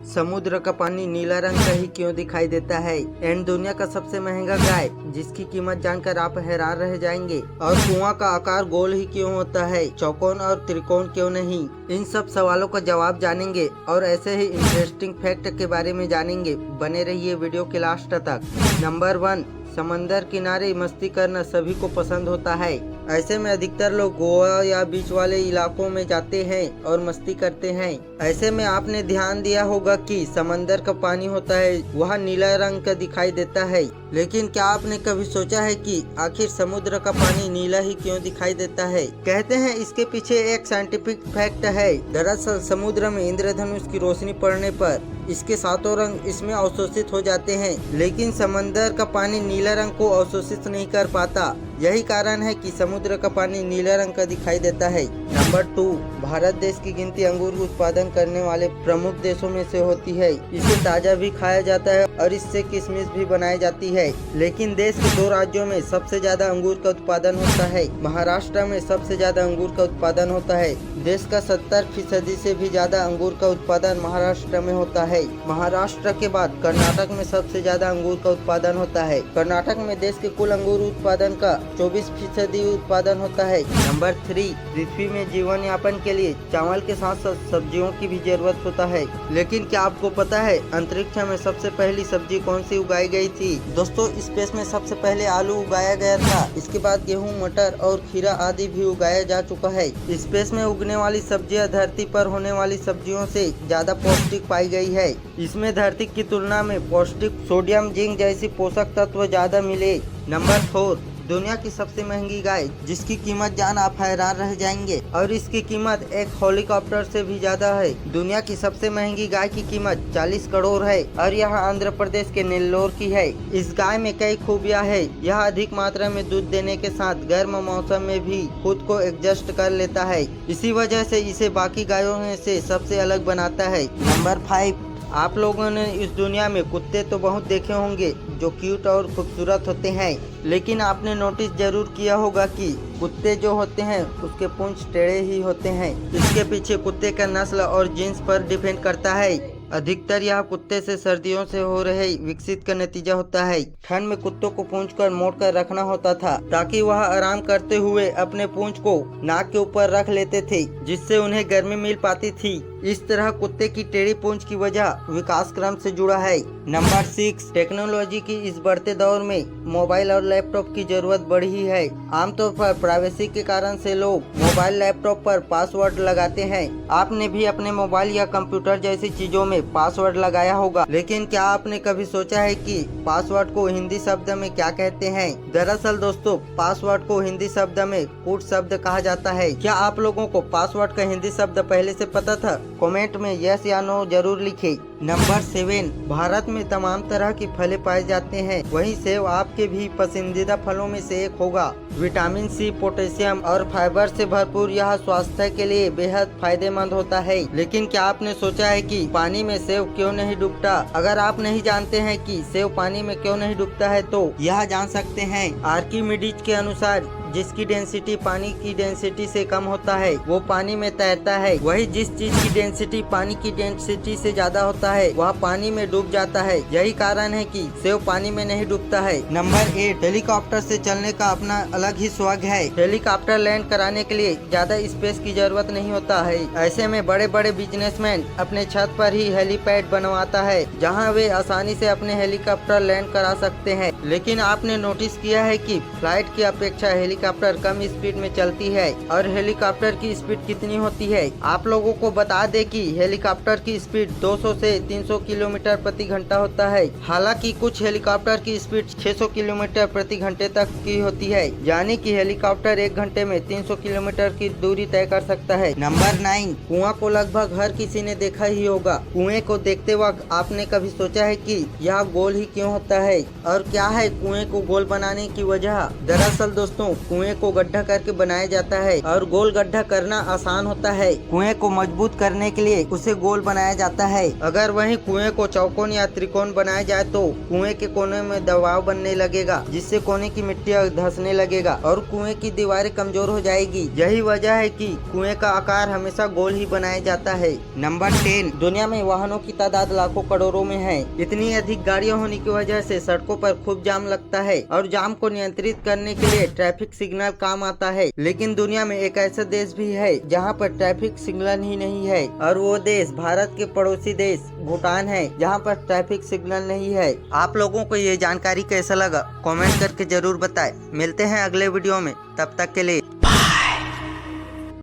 समुद्र का पानी नीला रंग का ही क्यों दिखाई देता है? एंड दुनिया का सबसे महंगा गाय जिसकी कीमत जानकर आप हैरान रह जाएंगे। और कुआं का आकार गोल ही क्यों होता है, चौकोन और त्रिकोण क्यों नहीं? इन सब सवालों का जवाब जानेंगे और ऐसे ही इंटरेस्टिंग फैक्ट के बारे में जानेंगे। बने रहिए वीडियो के लास्ट तक। नंबर 1, समंदर किनारे मस्ती करना सभी को पसंद होता है। ऐसे में अधिकतर लोग गोवा या बीच वाले इलाकों में जाते हैं और मस्ती करते हैं। ऐसे में आपने ध्यान दिया होगा कि समंदर का पानी होता है वह नीला रंग का दिखाई देता है। लेकिन क्या आपने कभी सोचा है कि आखिर समुद्र का पानी नीला ही क्यों दिखाई देता है? कहते हैं इसके पीछे एक साइंटिफिक फैक्ट है। दरअसल समुद्र में इंद्रधनुष की रोशनी पड़ने पर इसके सातों रंग इसमें अवशोषित हो जाते हैं, लेकिन समंदर का पानी नीला रंग को अवशोषित नहीं कर पाता। यही कारण है कि समुद्र का पानी नीला रंग का दिखाई देता है। नंबर 2, भारत देश की गिनती अंगूर उत्पादन करने वाले प्रमुख देशों में से होती है। इसे ताजा भी खाया जाता है और इससे किशमिश भी बनाई जाती है। लेकिन देश के 2 राज्यों में सबसे ज्यादा अंगूर का उत्पादन होता है। महाराष्ट्र में सबसे ज्यादा अंगूर का उत्पादन होता है। देश का 70% से भी ज्यादा अंगूर का उत्पादन महाराष्ट्र में होता है। महाराष्ट्र के बाद कर्नाटक में सबसे ज्यादा अंगूर का उत्पादन होता है। कर्नाटक में देश के कुल अंगूर उत्पादन का 24% उत्पादन होता है। नंबर 3, पृथ्वी में जीवन यापन के लिए चावल के साथ साथ सब्जियों की भी जरूरत होता है। लेकिन क्या आपको पता है अंतरिक्ष में सबसे पहली सब्जी कौन सी उगाई गई थी? दोस्तों, स्पेस में सबसे पहले आलू उगाया गया था। इसके बाद गेहूं, मटर और खीरा आदि भी उगाया जा चुका है। स्पेस में उगने वाली सब्जियां धरती पर होने वाली सब्जियों से ज्यादा पौष्टिक पाई गई है। इसमें धरती की तुलना में पौष्टिक सोडियम, जिंक जैसी पोषक तत्व ज्यादा मिले। नंबर 4, दुनिया की सबसे महंगी गाय जिसकी कीमत जान आप हैरान रह जाएंगे और इसकी कीमत एक हेलीकॉप्टर से भी ज्यादा है। दुनिया की सबसे महंगी गाय की कीमत 40 करोड़ है और यह आंध्र प्रदेश के नेल्लोर की है। इस गाय में कई खूबियां है। यह अधिक मात्रा में दूध देने के साथ गर्म मौसम में भी खुद को एडजस्ट कर लेता है। इसी वजह से इसे बाकी गायों में से सबसे अलग बनाता है। नंबर 5, आप लोगों ने इस दुनिया में कुत्ते तो बहुत देखे होंगे जो क्यूट और खूबसूरत होते हैं, लेकिन आपने नोटिस जरूर किया होगा कि कुत्ते जो होते हैं उसके पूंछ टेढ़े ही होते हैं। इसके पीछे कुत्ते का नस्ल और जीन्स पर डिपेंड करता है। अधिकतर यह कुत्ते से सर्दियों से हो रहे विकसित का नतीजा होता है। ठंड में कुत्तों को पूंछ कर मोड़ कर रखना होता था ताकि वह आराम करते हुए अपने पूंछ को नाक के ऊपर रख लेते थे, जिससे उन्हें गर्मी मिल पाती थी। इस तरह कुत्ते की टेढ़ी पूंछ की वजह विकास क्रम से जुड़ा है। नंबर 6, टेक्नोलॉजी की इस बढ़ते दौर में मोबाइल और लैपटॉप की जरूरत बढ़ी है। आमतौर पर प्राइवेसी के कारण से लोग मोबाइल लैपटॉप पर पासवर्ड लगाते हैं। आपने भी अपने मोबाइल या कंप्यूटर जैसी चीजों में पासवर्ड लगाया होगा, लेकिन क्या आपने कभी सोचा है कि पासवर्ड को हिंदी शब्द में क्या कहते हैं? दरअसल दोस्तों, पासवर्ड को हिंदी शब्द में कूट शब्द कहा जाता है। क्या आप लोगों को पासवर्ड का हिंदी शब्द पहले से पता था? कमेंट में यस या नो जरूर लिखें। नंबर 7, भारत में तमाम तरह की फलें पाए जाते हैं। वहीं सेब आपके भी पसंदीदा फलों में से एक होगा। विटामिन सी, पोटेशियम और फाइबर से भरपूर यह स्वास्थ्य के लिए बेहद फायदेमंद होता है। लेकिन क्या आपने सोचा है कि पानी में सेब क्यों नहीं डूबता? अगर आप नहीं जानते हैं कि सेब पानी में क्यों नहीं डूबता है तो यह जान सकते हैं। आर्किमिडीज के अनुसार जिसकी डेंसिटी पानी की डेंसिटी से कम होता है वो पानी में तैरता है। वही जिस चीज की डेंसिटी पानी की डेंसिटी से ज्यादा होता है वह पानी में डूब जाता है। यही कारण है कि सेब पानी में नहीं डूबता है। नंबर 8, हेलीकॉप्टर से चलने का अपना अलग ही स्वाद है। हेलीकॉप्टर लैंड कराने के लिए ज्यादा स्पेस की जरूरत नहीं होता है। ऐसे में बड़े बड़े बिजनेसमैन अपने छत पर ही हेलीपैड बनवाता है जहाँ वे आसानी से अपने हेलीकॉप्टर लैंड करा सकते हैं। लेकिन आपने नोटिस किया है कि फ्लाइट की अपेक्षा हेलीकॉप्टर कम स्पीड में चलती है। और हेलीकॉप्टर की स्पीड कितनी होती है? आप लोगों को बता दें कि हेलीकॉप्टर की स्पीड 200 से 300 किलोमीटर प्रति घंटा होता है। हालांकि कुछ हेलीकॉप्टर की स्पीड 600 किलोमीटर प्रति घंटे तक की होती है, यानी कि हेलीकॉप्टर 1 घंटे में 300 किलोमीटर की दूरी तय कर सकता है। नंबर 9, कुआं को लगभग हर किसी ने देखा ही होगा। कुएं को देखते वक्त आपने कभी सोचा है कि यह गोल ही क्यों होता है? और क्या है कुएं को गोल बनाने की वजह? दरअसल दोस्तों, कुएं को गड्ढा करके बनाया जाता है और गोल गड्ढा करना आसान होता है। कुएं को मजबूत करने के लिए उसे गोल बनाया जाता है। अगर वहीं कुएं को चौकोन या त्रिकोण बनाया जाए तो कुएं के कोने में दबाव बनने लगेगा, जिससे कोने की मिट्टी धंसने लगेगा और कुएं की दीवारें कमजोर हो जाएगी। यही वजह है कि कुएं का आकार हमेशा गोल ही बनाया जाता है। नंबर 10, दुनिया में वाहनों की तादाद लाखों करोड़ों में है। इतनी अधिक गाड़ियां होने की वजह से सड़कों पर खूब जाम लगता है और जाम को नियंत्रित करने के लिए ट्रैफिक सिग्नल काम आता है। लेकिन दुनिया में एक ऐसा देश भी है जहां पर ट्रैफिक सिग्नल ही नहीं है, और वो देश भारत के पड़ोसी देश भूटान है, जहां पर ट्रैफिक सिग्नल नहीं है। आप लोगों को ये जानकारी कैसा लगा कमेंट करके जरूर बताएं। मिलते हैं अगले वीडियो में, तब तक के लिए